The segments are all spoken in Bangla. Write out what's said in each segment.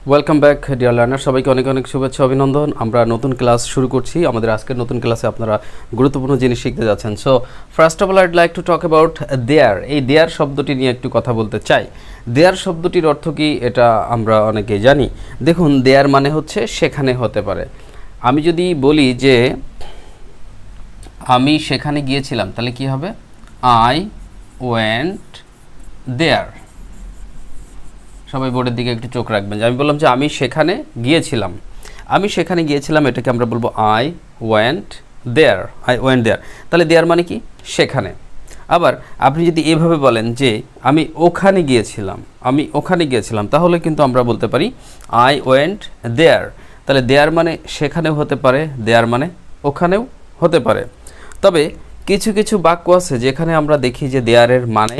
ওয়েলকাম ব্যাক ডিয়ার লার্নার, সবাইকে অনেক অনেক শুভেচ্ছা অভিনন্দন। আমরা নতুন ক্লাস শুরু করছি। আমাদের আজকের নতুন ক্লাসে আপনারা গুরুত্বপূর্ণ জিনিস শিখতে যাচ্ছেন। So first of all I'd like to talk about there. এই দেয়ার শব্দটি নিয়ে একটু কথা বলতে চাই। দেয়ার শব্দটির অর্থ কি এটা আমরা অনেকেই জানি। দেখুন, দেয়ার মানে হচ্ছে সেখানে হতে পারে। আমি যদি বলি যে আমি সেখানে গিয়েছিলাম, তাহলে কি হবে? I went there. সবাই বোর্ডের দিকে একটু চোখ রাখবেন। আমি বললাম যে আমি সেখানে গিয়েছিলাম, এটাকে আমরা বলবো আই ওয়েন্ট দেয়ার। তাহলে দেয়ার মানে কি? সেখানে। আবার আপনি যদি এভাবে বলেন যে আমি ওখানে গিয়েছিলাম, তাহলে কিন্তু আমরা বলতে পারি আই ওয়েন্ট দেয়ার। তাহলে দেয়ার মানে সেখানেও হতে পারে, দেয়ার মানে ওখানেও হতে পারে। তবে কিছু কিছু বাক্য আছে যেখানে আমরা দেখি যে দেয়ারের মানে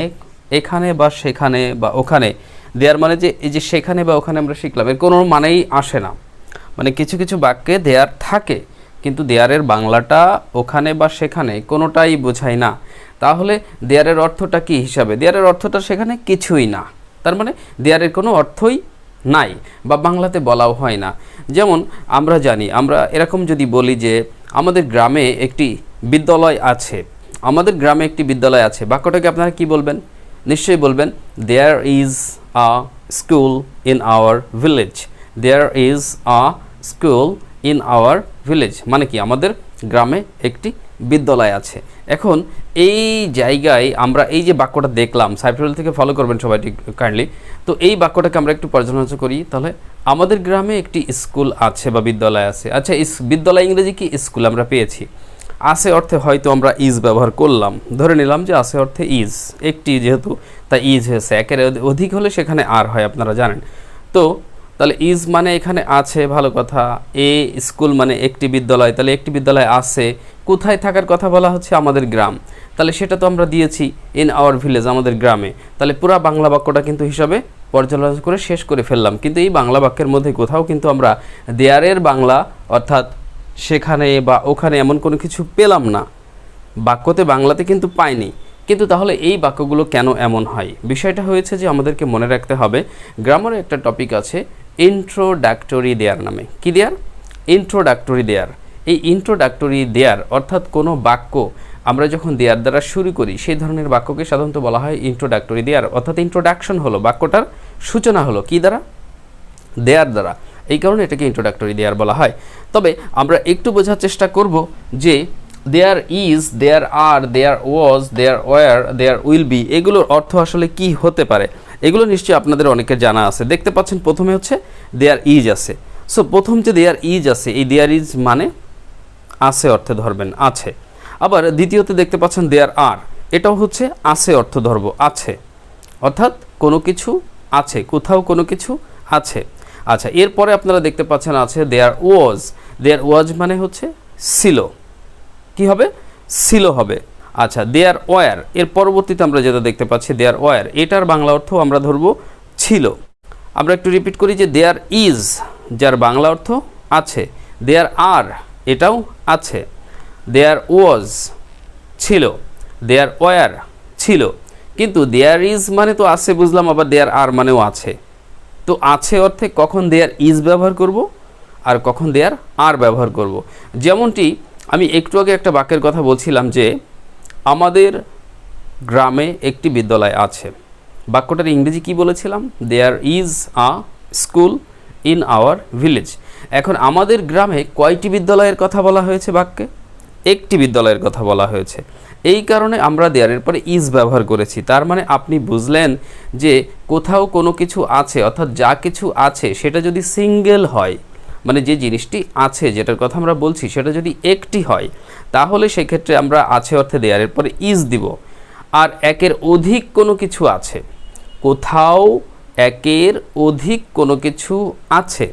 এখানে বা সেখানে বা ওখানে। দেয়ার মানে যে এই যে সেখানে বা ওখানে আমরা শিখলাম, এর কোনো মানেই আসে না। মানে কিছু কিছু বাক্যে দেয়ার থাকে, কিন্তু দেয়ারের বাংলাটা ওখানে বা সেখানে কোনোটাই বোঝায় না। তাহলে দেয়ারের অর্থটা কি হিসাবে? দেয়ারের অর্থটা সেখানে কিছুই না, তার মানে দেয়ারের কোনো অর্থই নাই বা বাংলাতে বলাও হয় না। যেমন আমরা জানি, আমরা এরকম যদি বলি যে আমাদের গ্রামে একটি বিদ্যালয় আছে, বাক্যটাকে আপনারা কি বলবেন? নিশ্চয়ই বলবেন there is a school in our village. মানে কি? আমাদের গ্রামে একটি বিদ্যালয় আছে। এখন এই জায়গায় আমরা এই যে বাক্যটা দেখলাম, সাইফুল থেকে ফলো করবেন সবাই কাইন্ডলি। তো এই বাক্যটাকে আমরা একটু পর্যালোচনা করি। তাহলে আমাদের গ্রামে একটি স্কুল আছে বা বিদ্যালয় আছে। আচ্ছা, বিদ্যালয় ইংরেজি কি? স্কুল আমরা পেয়েছি। আছে অর্থে হয়তো আমরা ইজ ব্যবহার করলাম, ধরে নিলাম যে আছে অর্থে ইজ, একটি যেহেতু তাই ইজ হয়েছে। একের অধিক হলে সেখানে আর হয়, আপনারা জানেন। তো তাহলে ইজ মানে এখানে আছে, ভালো কথা। এ স্কুল মানে একটি বিদ্যালয়, তাহলে একটি বিদ্যালয় আছে। কোথায় থাকার কথা বলা হচ্ছে? আমাদের গ্রাম। তাহলে সেটা তো আমরা দিয়েছি ইন আওয়ার ভিলেজ, আমাদের গ্রামে। তাহলে পুরা বাংলা বাক্যটা কিন্তু হিসাবে পর্যালোচনা করে শেষ করে ফেললাম। কিন্তু এই বাংলা বাক্যের মধ্যে কোথাও কিন্তু আমরা দেয়ারের বাংলা অর্থাৎ সেখানে বা ওখানে এমন কোনো কিছু পেলাম না, বাক্যতে বাংলাতে কিন্তু পাইনি। কিন্তু তাহলে এই বাক্যগুলো কেন এমন হয়? বিষয়টা হয়েছে যে আমাদেরকে মনে রাখতে হবে, গ্রামারে একটা টপিক আছে ইন্ট্রোডাক্টরি দেয়ার নামে। কি দেয়ার? ইন্ট্রোডাক্টরি দেয়ার। এই ইন্ট্রোডাক্টরি দেয়ার অর্থাৎ কোনো বাক্য আমরা যখন দেয়ার দ্বারা শুরু করি, সেই ধরনের বাক্যকে সাধারণত বলা হয় ইন্ট্রোডাক্টরি দেয়ার। অর্থাৎ ইন্ট্রোডাকশন হলো, বাক্যটার সূচনা হলো কি দ্বারা? দেয়ার দ্বারা। এই কারণে এটাকে ইন্ট্রোডাক্টরি দেয়ার বলা হয়। তবে আমরা একটু বোঝার চেষ্টা করব যে there is, there are, there was, there were, there will be, এগুলোর অর্থ আসলে কি হতে পারে। এগুলো নিশ্চয়ই আপনাদের অনেকের জানা আছে। দেখতে পাচ্ছেন প্রথমে হচ্ছে দেয়ার ইজ আছে। সো প্রথম যে দেয়ার ইজ আছে, এই দেয়ার ইজ মানে আছে অর্থে ধরবেন, আছে। আবার দ্বিতীয়তে দেখতে পাচ্ছেন দেয়ার আর, এটাও হচ্ছে আছে অর্থ ধরব, আছে। অর্থাৎ কোনো কিছু আছে, কোথাও কোনো কিছু আছে। আচ্ছা, এরপরে আপনারা দেখতে পাচ্ছেন আছে দেয়ার ওয়াজ মানে হচ্ছে ছিল। কি হবে? ছিল হবে। আচ্ছা, দেয়ার ওয়ার, এর পরবর্তীতে আমরা যেটা দেখতে পাচ্ছি দেয়ার ওয়ার, এটার বাংলা অর্থ আমরা ধরবো ছিল। আমরা একটু রিপিট করি যে দেয়ার ইজ, যার বাংলা অর্থ আছে। দেয়ার আর, এটাও আছে। দেয়ার ওয়াজ ছিল, দেয়ার ওয়ার ছিল। কিন্তু দেয়ার ইজ মানে তো আছে বুঝলাম, আবার দেয়ার আর মানেও আছে। তো আছে অর্থে কখন দেয়ার ইজ ব্যবহার করব আর কখন দেয়ার আর ব্যবহার করব। যেমনটি আমি একটু আগে একটা বাক্যের কথা বলছিলাম যে আমাদের গ্রামে একটি বিদ্যালয় আছে। বাক্যটার ইংরেজি কি বলেছিলাম? There is a school in our village. এখন আমাদের গ্রামে কয়টি বিদ্যালয়ের কথা বলা হয়েছে বাক্যে? একটি বিদ্যালয়ের কথা বলা হয়েছে। এই কারণে আমরা দেয়ারের পরে ইজ ব্যবহার করেছি। তার মানে আপনি বুঝলেন যে কোথাও কোনো কিছু আছে, অর্থাৎ যা কিছু আছে সেটা যদি সিঙ্গেল হয়, মানে যে জিনিসটি আছে যেটার কথা আমরা বলছি সেটা যদি একটি হয়, তাহলে সেক্ষেত্রে আমরা আছে অর্থে দেয়ারের পরে ইজ দিব। আর একের অধিক কোনো কিছু আছে, কোথাও একের অধিক কোনো কিছু আছে,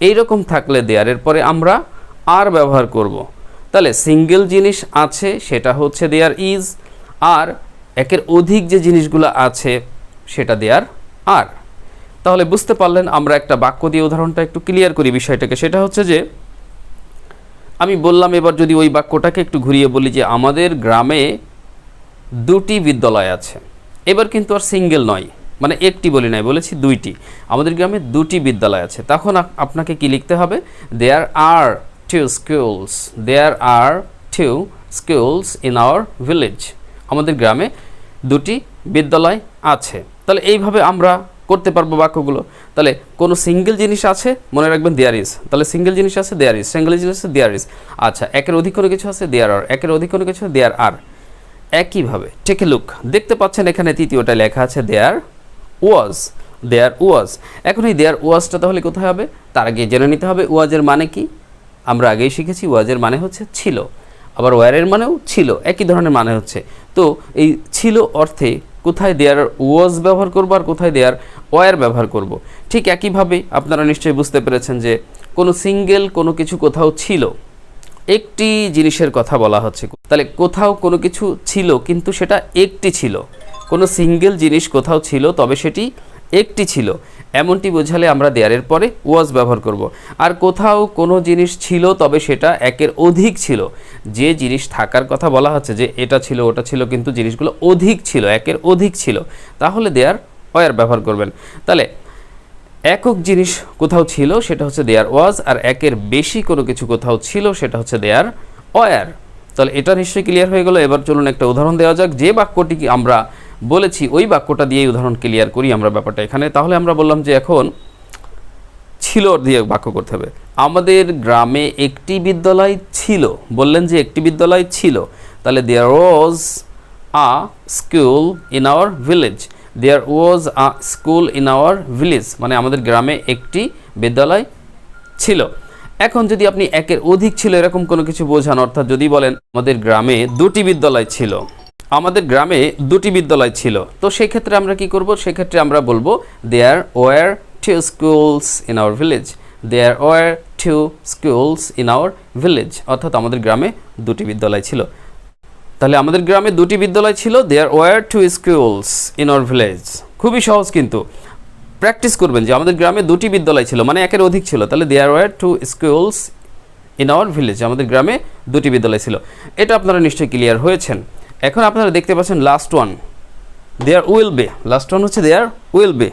এইরকম থাকলে দেয়ারের পরে আমরা আর ব্যবহার করব। তাহলে সিঙ্গেল জিনিস আছে সেটা হচ্ছে দেয়ার ইজ, আর একের অধিক যে জিনিসগুলো আছে সেটা দেয়ার আর। তাহলে বুঝতে পারলেন। আমরা একটা বাক্য দিয়ে উদাহরণটা একটু ক্লিয়ার করি বিষয়টাকে। সেটা হচ্ছে যে আমি বললাম, এবার যদি ওই বাক্যটাকে একটু ঘুরিয়ে বলি যে আমাদের গ্রামে দুটি বিদ্যালয় আছে। এবার কিন্তু আর সিঙ্গেল নয়, মানে একটি বলি নাই, বলেছি দুইটি। আমাদের গ্রামে দুটি বিদ্যালয় আছে। তখন আপনাকে কি লিখতে হবে? There are two schools, there are two schools in our village. আমাদের গ্রামে দুটি বিদ্যালয় আছে। তাহলে এইভাবে আমরা করতে পারবো বাক্যগুলো। তাহলে কোনো সিঙ্গেল জিনিস আছে, মনে রাখবেন দেয়ার ইজ, তাহলে সিঙ্গেল জিনিস আছে দেয়ার ইজ, সিঙ্গেল জিনিস আছে দেয়ার ইজ। আচ্ছা, একের অধিক কোনো কিছু আছে দেয়ার আর, একের অধিক কোনো কিছু দেয়ার আর। একইভাবে টেক এ লুক, দেখতে পাচ্ছেন এখানে তৃতীয়টা লেখা আছে দেয়ার ওয়াজ, দেয়ার ওয়াজ। এখন এই দেয়ার ওয়াজটা তাহলে কোথায় হবে? তার আগে জেনে নিতে হবে ওয়াজের মানে কি। আমরা আগেই শিখেছি ওয়াজের মানে হচ্ছে ছিল, আবার ওয়ারের মানেও ছিল, একই ধরনের মানে হচ্ছে। তো এই ছিল অর্থে কোথায় দেয়ার ওয়াজ ব্যবহার করব আর কোথায় দেয়ার ওয়ার ব্যবহার করব। ঠিক একইভাবে আপনারা নিশ্চয়ই বুঝতে পেরেছেন যে কোনো সিঙ্গেল কোনো কিছু কোথাও ছিল, একটি জিনিসের কথা বলা হচ্ছে। তাহলে কোথাও কোনো কিছু ছিল কিন্তু সেটা একটি ছিল, কোনো সিঙ্গেল জিনিস কোথাও ছিল তবে সেটি একটি ছিল, এমনটি বোঝালে আমরা দেয়ারের পরে ওয়াজ ব্যবহার করব। আর কোথাও কোনো জিনিস ছিল তবে সেটা একের অধিক ছিল, যে জিনিস থাকার কথা বলা হচ্ছে যে এটা ছিল ওটা ছিল কিন্তু জিনিসগুলো অধিক ছিল, একের অধিক ছিল, তাহলে দেয়ার ওয়ার ব্যবহার করবেন। তাহলে একক জিনিস কোথাও ছিল সেটা হচ্ছে দেয়ার ওয়াজ, আর একের বেশি কোনো কিছু কোথাও ছিল সেটা হচ্ছে দেয়ার ওয়ার। তাহলে এটা নিশ্চয়ই ক্লিয়ার হয়ে গেল। এবার চলুন একটা উদাহরণ দেওয়া যাক। যে বাক্যটি আমরা বলেছি ওই বাক্যটা দিয়েই উদাহরণ ক্লিয়ার করি আমরা ব্যাপারটা এখানে। তাহলে আমরা বললাম যে এখন ছিল দিয়ে বাক্য করতে হবে। আমাদের গ্রামে একটি বিদ্যালয় ছিল, বললেন যে একটি বিদ্যালয় ছিল, তাহলে there was a school in our village, there was a school in our village, মানে আমাদের গ্রামে একটি বিদ্যালয় ছিল। এখন যদি আপনি একের অধিক ছিল এরকম কোনো কিছু বোঝান, অর্থাৎ যদি বলেন আমাদের গ্রামে দুটি বিদ্যালয় ছিল, আমাদের গ্রামে দুটি বিদ্যালয় ছিল, তো সেই ক্ষেত্রে আমরা কি করব? সেক্ষেত্রে আমরা বলবো there were two schools in our village, there were two schools in our village, অর্থাৎ আমাদের গ্রামে দুটি বিদ্যালয় ছিল। তাহলে আমাদের গ্রামে দুটি বিদ্যালয় ছিল, there were two schools in our village. খুবই সহজ, কিন্তু প্র্যাকটিস করবেন যে আমাদের গ্রামে দুটি বিদ্যালয় ছিল মানে একের অধিক ছিল, তাহলে there were two schools in our village, আমাদের গ্রামে দুটি বিদ্যালয় ছিল। এটা আপনারা নিশ্চয়ই ক্লিয়ার হয়েছেন। এখন আপনারা দেখতে পাচ্ছেন last one there will be, last one হচ্ছে দেয়ার উইল বি।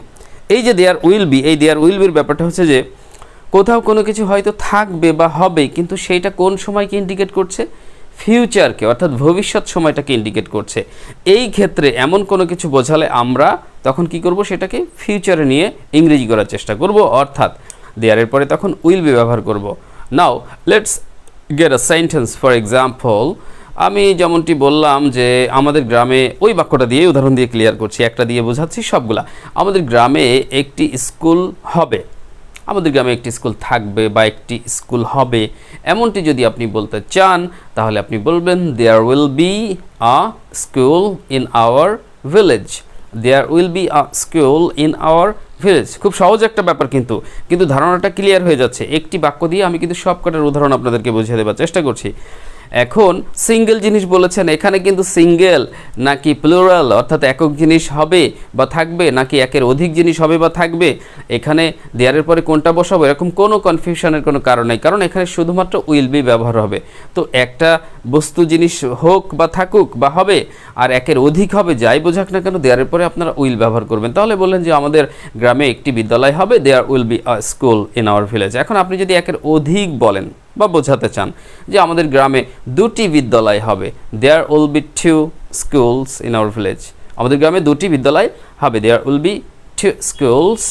এই যে দেয়ার উইল বি, এই দেয়ার উইল বির ব্যাপারটা হচ্ছে যে কোথাও কোনো কিছু হয়তো থাকবে বা হবে, কিন্তু সেইটা কোন সময়কে ইন্ডিকেট করছে? ফিউচারকে, অর্থাৎ ভবিষ্যৎ সময়টাকে ইন্ডিকেট করছে। এই ক্ষেত্রে এমন কোনো কিছু বোঝালে আমরা তখন কি করব? সেটাকে ফিউচারে নিয়ে ইংরেজি করার চেষ্টা করব, অর্থাৎ দেয়ারের পরে তখন উইল বি ব্যবহার করব। Now let's get a sentence. For example, আমি যেমনটি বললাম যে আমাদের গ্রামে, ওই বাক্যটা দিয়ে উদাহরণ দিয়ে ক্লিয়ার করছি, একটা দিয়ে বোঝাচ্ছি সবগুলা। আমাদের গ্রামে একটি স্কুল হবে, আমাদের গ্রামে একটি স্কুল থাকবে বা একটি স্কুল হবে, এমনটি যদি আপনি বলতে চান তাহলে আপনি বলবেন there will be a school in our village, there will be a school in our village. খুব সহজ একটা ব্যাপার, কিন্তু ধারণাটা ক্লিয়ার হয়ে যাচ্ছে। একটি বাক্য দিয়ে আমি কিন্তু সব কটার উদাহরণ আপনাদেরকে বুঝিয়ে দেওয়ার চেষ্টা করছি। এখন সিঙ্গেল জিনিস বলেছেন, এখানে কিন্তু সিঙ্গেল নাকি প্লুরাল, অর্থাৎ একক জিনিস হবে বা থাকবে নাকি একের অধিক জিনিস হবে বা থাকবে, এখানে দেয়ারের পরে কোনটা বসাবো এরকম কোনো কনফিউশনের কোনো কারণ নেই, কারণ এখানে শুধুমাত্র উইল বি ব্যবহার হবে। তো একটা বস্তু জিনিস হোক বা থাকুক বা হবে আর একের অধিক হবে, যাই বোঝাক না কেন, দেয়ারের পরে আপনারা উইল ব্যবহার করবেন। তাহলে বললেন যে আমাদের গ্রামে একটি বিদ্যালয় হবে, there will be a school in our village. এখন আপনি যদি একের অধিক বলেন বা বোঝাতে চান যে আমাদের গ্রামে দুটি বিদ্যালয় হবে, there will be two schools in our village, আমাদের গ্রামে দুটি বিদ্যালয় হবে, there will be two schools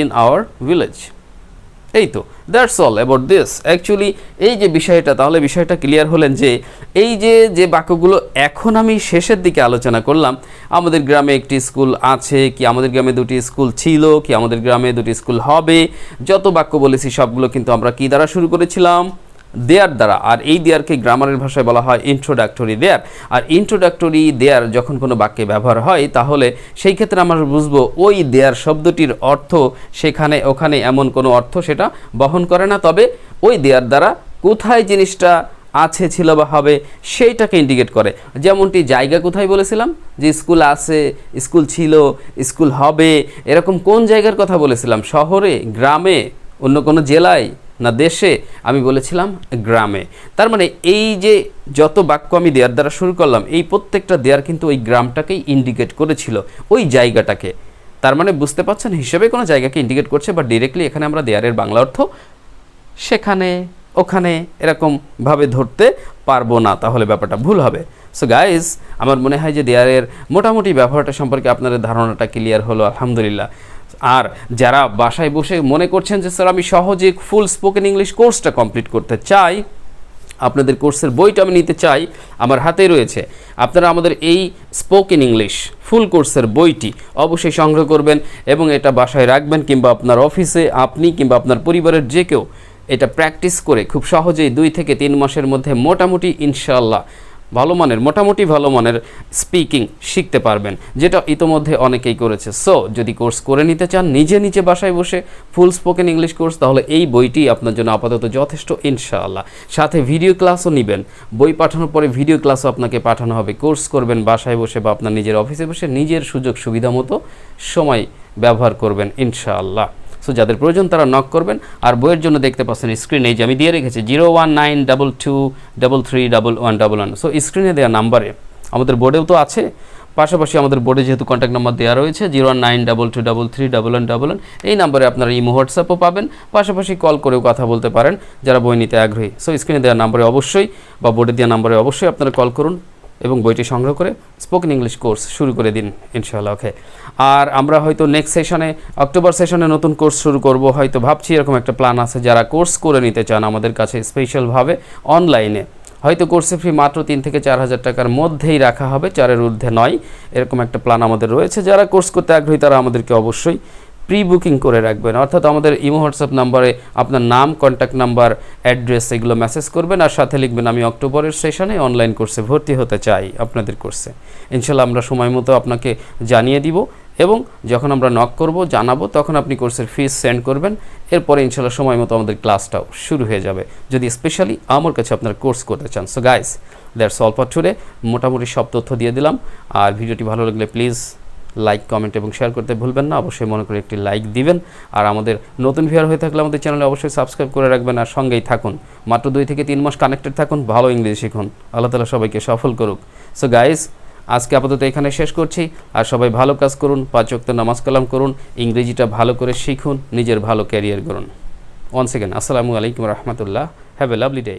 in our village. এই তো, that's all about this. Actually এই যে বিষয়টা, তাহলে বিষয়টা ক্লিয়ার হলেন যে এই যে বাক্যগুলো এখন আমি শেষের দিকে আলোচনা করলাম, আমাদের গ্রামে একটি স্কুল আছে, কি আমাদের গ্রামে দুটি স্কুল ছিল, কি আমাদের গ্রামে দুটি স্কুল হবে, যত বাক্য বলেছি সবগুলো কিন্তু আমরা কি দ্বারা শুরু করেছিলাম? দেয়ার দ্বারা। আর এই দেয়ারকে গ্রামারের ভাষায় বলা হয় ইন্ট্রোডাক্টরি দেয়ার। আর ইন্ট্রোডাক্টরি দেয়ার যখন কোনো বাক্যে ব্যবহার হয় তাহলে সেই ক্ষেত্রে আমরা বুঝবো ওই দেয়ার শব্দটির অর্থ সেখানে ওখানে এমন কোনো অর্থ সেটা বহন করে না, তবে ওই দেয়ার দ্বারা কোথায় জিনিসটা আছে, ছিল বা হবে সেইটাকে ইন্ডিকেট করে। যেমনটি জায়গা কোথায় বলেছিলাম যে স্কুল আছে, স্কুল ছিল, স্কুল হবে, এরকম কোন জায়গার কথা বলেছিলাম? শহরে, গ্রামে, অন্য কোনো জেলায় না দেশে? আমি বলেছিলাম গ্রামে। তার মানে এই যে যত বাক্য আমি দেয়ার দ্বারা শুরু করলাম, এই প্রত্যেকটা দেয়ার কিন্তু ওই গ্রামটাকেই ইন্ডিকেট করেছিল, ওই জায়গাটাকে। তার মানে বুঝতে পারছেন হিসেবে কোনো জায়গাকে ইন্ডিকেট করছে, বাট ডিরেক্টলি এখানে আমরা দেয়ারের বাংলা অর্থ সেখানে ওখানে এরকমভাবে ধরতে পারবো না, তাহলে ব্যাপারটা ভুল হবে। সো গাইজ, আমার মনে হয় যে দেয়ারের মোটামুটি ব্যবহারটা সম্পর্কে আপনাদের ধারণাটা ক্লিয়ার হলো আলহামদুলিল্লাহ। আর যারা বাসায় বসে মনে করছেন যে স্যার আমি সহজে ফুল স্পোকেন ইংলিশ কোর্সটা কমপ্লিট করতে চাই, আপনাদের কোর্সের বইটা আমি নিতে চাই, আমার হাতে রয়েছে, আপনারা আমাদের এই স্পোকেন ইংলিশ ফুল কোর্সের বইটি অবশ্যই সংগ্রহ করবেন এবং এটা বাসায় রাখবেন, কিংবা আপনার অফিসে আপনি কিংবা আপনার পরিবারের যে কেউ এটা প্র্যাকটিস করে খুব সহজেই 2 থেকে 3 মাসের মধ্যে মোটামুটি ইনশাআল্লাহ মোটামুটি ভালো মানের স্পিকিং শিখতে পারবেন, যেটা ইতোমধ্যে অনেকেই করেছে। সো যদি কোর্স করে নিতে চান নিজে বাসায় বসে ফুল স্পোকেন ইংলিশ কোর্স, তাহলে এই বইটি আপনার জন্য আপাতত যথেষ্ট ইনশাআল্লাহ। সাথে ভিডিও ক্লাসও নেবেন, বই পাঠানোর পরে ভিডিও ক্লাসও আপনাকে পাঠানো হবে। কোর্স করবেন বাসায় বসে বা আপনার নিজের অফিসে বসে, নিজের সুযোগ সুবিধা মতো সময় ব্যবহার করবেন ইনশাআল্লাহ। সো যাদের প্রয়োজন তারা নক করবেন। আর বইয়ের জন্য দেখতে পাচ্ছেন স্ক্রিনে যে আমি দিয়ে রেখেছি 01922331111। সো স্ক্রিনে দেওয়া নাম্বারে, আমাদের বোর্ডেও তো আছে, পাশাপাশি আমাদের বোর্ডে যেহেতু কন্ট্যাক্ট নাম্বার দেওয়া রয়েছে 01922331111, এই নাম্বারে আপনারা ইমো হোয়াটসঅ্যাপও পাবেন, পাশাপাশি কল করেও কথা বলতে পারেন যারা বই নিতে আগ্রহী। সো স্ক্রিনে দেওয়া নাম্বারে অবশ্যই বা বোর্ডে দেওয়া নাম্বারে অবশ্যই আপনারা কল করুন এবং বইটি সংগ্রহ করে স্পোকেন ইংলিশ কোর্স শুরু করে দিন ইনশাআল্লাহ। ওকে, আর আমরা হয়তো নেক্সট সেশনে, অক্টোবর সেশনে নতুন কোর্স শুরু করব, হয়তো ভাবছি এরকম একটা প্ল্যান আছে। যারা কোর্স করে নিতে চান আমাদের কাছে স্পেশালভাবে অনলাইনে, হয়তো কোর্সে ফি মাত্র 3 থেকে 4 হাজার টাকার মধ্যেই রাখা হবে, 4-এর ঊর্ধ্বে নয়, এরকম একটা প্ল্যান আমাদের রয়েছে। যারা কোর্স করতে আগ্রহী তারা আমাদেরকে অবশ্যই প্রি বুকিং করে রাখবেন, অর্থাৎ আমাদের ইমো হোয়াটসঅ্যাপ নাম্বারে আপনার নাম, কন্ট্যাক্ট নাম্বার, অ্যাড্রেস এগুলো মেসেজ করবেন, আর সাথে লিখবেন আমি অক্টোবরের সেশনে অনলাইন কোর্সে ভর্তি হতে চাই আপনাদের কোর্সে। ইনশাল্লাহ আমরা সময় মতো আপনাকে জানিয়ে দিব, এবং যখন আমরা নক করব জানাবো তখন আপনি কোর্সের ফিস সেন্ড করবেন। এরপরে ইনশাল্লাহ সময় মতো আমাদের ক্লাসটাও শুরু হয়ে যাবে, যদি স্পেশালি আমার কাছে আপনার কোর্স করতে চান। So guys, that's all for today. মোটামুটি সব তথ্য দিয়ে দিলাম। আর ভিডিওটি ভালো লাগলে প্লিজ লাইক, কমেন্ট এবং শেয়ার করতে ভুলবেন না। অবশ্যই মনে করে একটি লাইক দিবেন। আর আমাদের নতুন ভিউয়ার হয়ে থাকলে আমাদের চ্যানেলে অবশ্যই সাবস্ক্রাইব করে রাখবেন, আর সঙ্গেই থাকুন। মাত্র 2 থেকে 3 মাস কানেক্টেড থাকুন, ভালো ইংরেজি শিখুন। আল্লাহ তাআলা সবাইকে সফল করুক। সো গাইস, আজকে আপাতত এখানে শেষ করছি। আর সবাই ভালো কাজ করুন, 5 ওয়াক্ত নামাজ কালাম করুন, ইংরেজিটা ভালো করে শিখুন, নিজের ভালো ক্যারিয়ার করুন। ওয়ান্স এগেন আসসালামু আলাইকুম রহমতুল্লাহ। Have a lovely day.